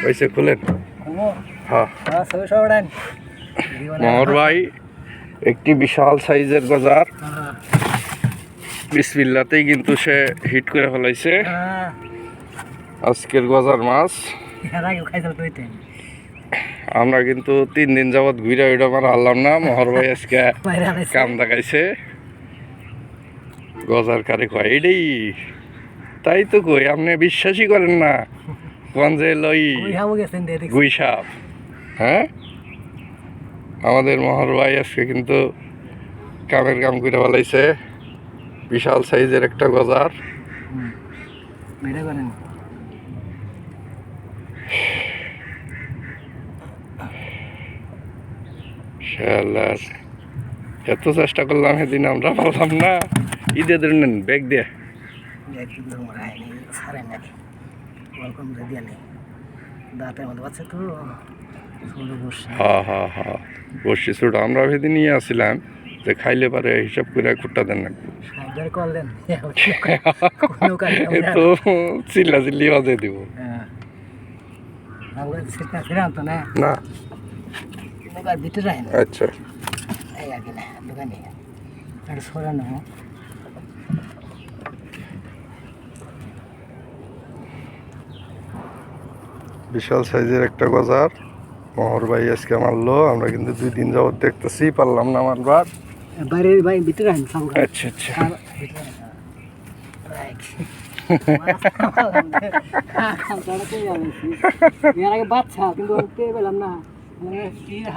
ওইসে খুলেন। হ্যাঁ মোহর ভাই একটি বিশাল সাইজের গজার বিসমিল্লাতেই কিন্তু সে হিট করে ফেলাইছে আজকের গজার মাছ। আমরা কিন্তু 3 দিন যাবৎ ঘুরে ওইটা মারা হারলাম না। মোহর ভাই আজকে কাম দেখাইছে গজার কারে কয় এইটাই। তাই তো কই আপনি বিশ্বাসই করেন না কোন যে লই গুই সাপ। হ্যাঁ আমাদের মোহর ভাই আজকে কিন্তু কামের কাম করে ফেলাইছে বিশাল সাইজের একটা গজার। শালার এত চেষ্টা করলাম সেদিন আমরা পারলাম না। ঈদে ধরেন ব্যাগ দিয়ে হ্যাঁ হ্যাঁ হ্যাঁ বসছি ছোট আমরা সেদিন নিয়ে আসছিলাম যে খাইলে পারে হিসাব করে কুট্টা দেন না তো চিল্লা চিল্লি বাজে দিব না। আচ্ছা বিশাল সাইজের একটা গজার মোহর ভাই আজকে মারলো। আমরা কিন্তু 2 দিন যাবত দেখতেছি পারলাম না মারবার। আচ্ছা আচ্ছা বাচ্চা কিন্তু